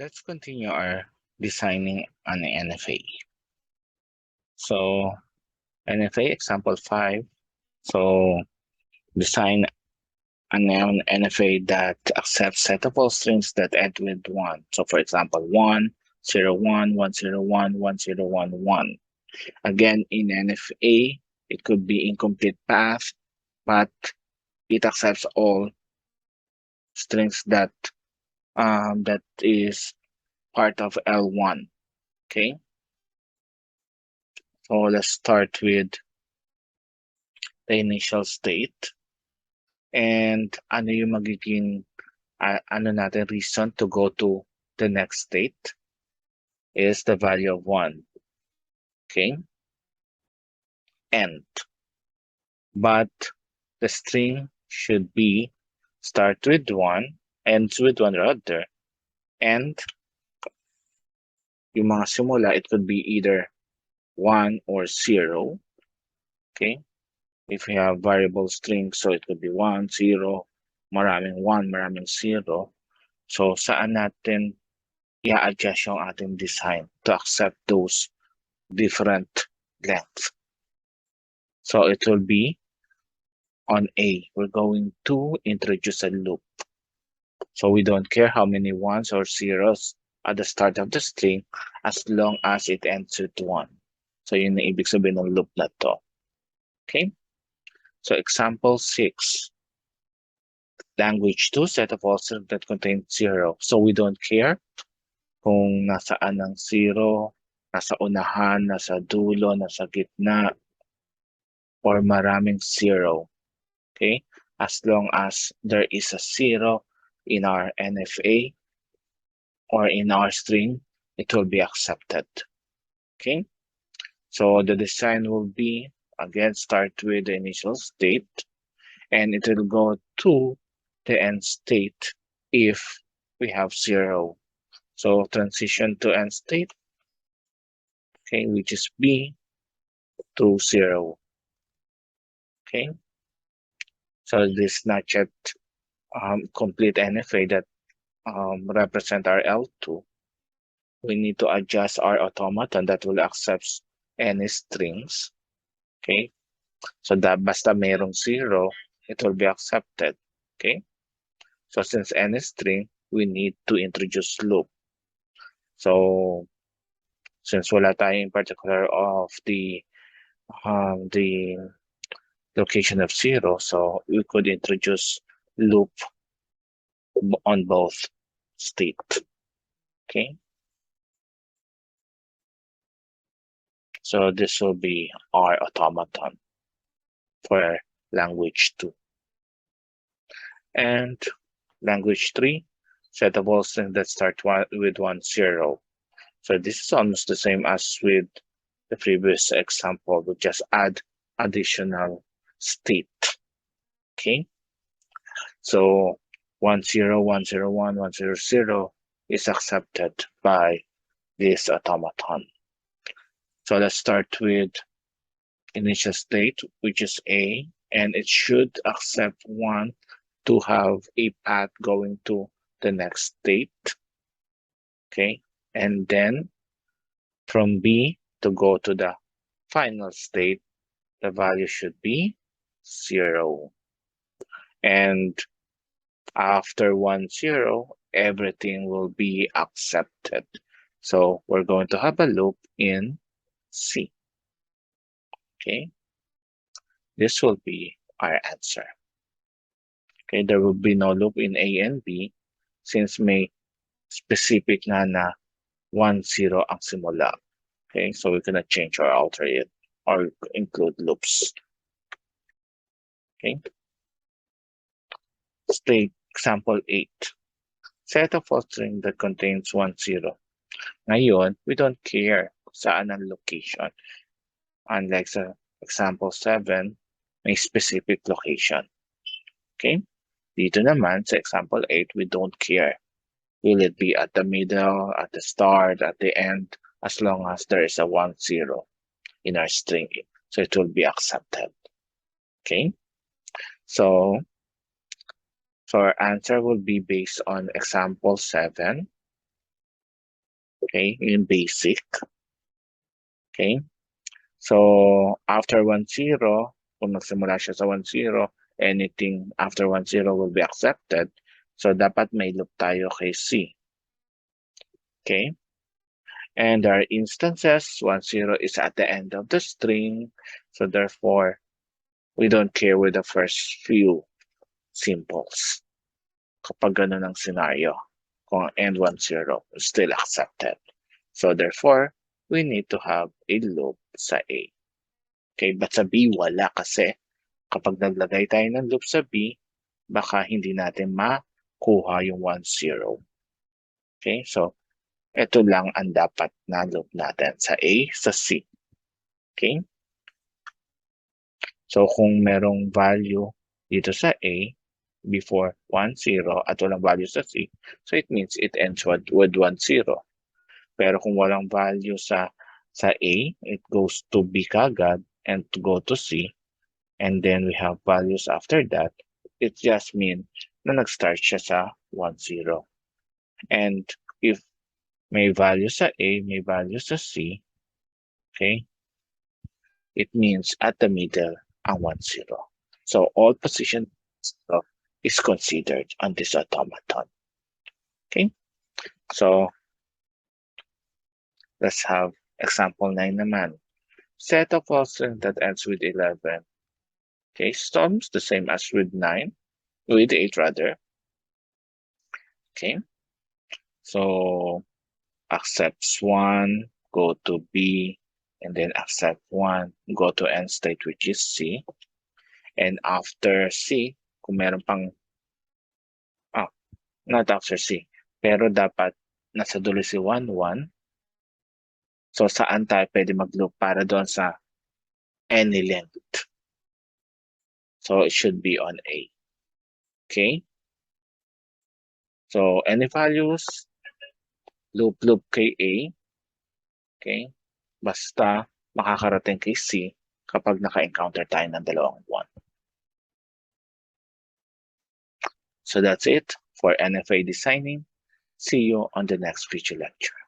Let's continue our designing an NFA. So NFA example 5. So design an NFA that accepts set of all strings that end with 1. So for example, 1, 0, 1, 1, 0, 1, 1, 0, 1, 1. Again, in NFA, it could be incomplete path, but it accepts all strings that is part of L1. Okay, so let's start with the initial state. And ano yung magiging reason to go to the next state is the value of 1. Okay, end. But the string should be start with 1, ends with 1 rather, and yung mga simula, it could be either 1 or 0. Okay, if we have variable string, so it could be 1, 0, maraming 1, maraming 0. So saan natin i-adjust yung ating design to accept those different lengths. So it will be on A, we're going to introduce a loop. So we don't care how many ones or zeros at the start of the string as long as it ends with 1. So yun ang ibig sabihin ng loop na to. Okay? So example 6. Language 2, set of all strings that contain 0. So we don't care kung nasaan ang 0, nasa unahan, nasa dulo, nasa gitna, or maraming 0. Okay? As long as there is a 0 in our NFA or in our string, it will be accepted. Okay? So the design will be, again, start with the initial state, and it will go to the end state if we have 0. So transition to end state, okay, which is B to 0. Okay, so this is not yet complete NFA that represent our L2. We need to adjust our automaton that will accept any strings. Okay, so that basta merong 0, it will be accepted. Okay, so since any string, we need to introduce loop. So since wala tayo in particular of the location of 0, so we could introduce loop on both state. Okay, so this will be our automaton for language 2. And language 3, set of all strings that start with 1, 0. So this is almost the same as with the previous example. We just add additional state. Okay, so 1, 0, 1, 0, 1, 1, 0, 0 is accepted by this automaton. So let's start with initial state, which is A, and it should accept 1 to have a path going to the next state. Okay, and then from B to go to the final state, the value should be 0. And after 1, 0, everything will be accepted. So we're going to have a loop in C. Okay, this will be our answer. Okay, there will be no loop in A and B since may specific na 1, 0 ang simula. Okay, so we're gonna change or alter it or include loops. Okay, state example 8. Set of all string that contains 1, 0. Ngayon, we don't care saan ang location. Unlike sa example 7, may specific location. Okay? Dito naman sa example 8, we don't care. Will it be at the middle, at the start, at the end, as long as there is a 1, 0 in our string. So it will be accepted. Okay? So our answer will be based on example 7. Okay, yung basic. Okay, so after 1, 0, kung nagsimula siya sa 1, 0, anything after 1, 0 will be accepted. So dapat may loop tayo kay C. Okay, and there are instances 1, 0 is at the end of the string. So therefore, we don't care with the first few symbols. Kapag ganun ang scenario, kung end 1, 0, still accepted. So therefore, we need to have a loop sa A. Okay, but sa B, wala kasi kapag naglagay tayo ng loop sa B, baka hindi natin makuha yung 1, 0. Okay, so ito lang ang dapat na loop natin sa A, sa C. Okay? So kung merong value dito sa A, before 1, 0, at walang value sa C, so it means it ends with 1, 0. Pero kung walang value sa A, it goes to B kagad and to go to C, and then we have values after that, it just means na nag-start siya sa 1, 0. And if may value sa A, may value sa C, okay, it means at the middle ang 1, 0. So all position is considered on this automaton. Okay, so let's have example 9 naman. Set of all strings that ends with 11. Okay, so almost the same as with 9, with 8 rather. Okay, so accepts 1, go to B, and then accept 1, go to end state which is C. And after C, kung meron pang, not after C, pero dapat nasa dulo si 1, 1. So saan tayo pwede mag-loop para doon sa any length? So it should be on A. Okay? So any values, loop kay A. Okay? Basta makakarating kay C kapag naka-encounter tayo ng dalawang 1. So that's it for NFA designing. See you on the next video lecture.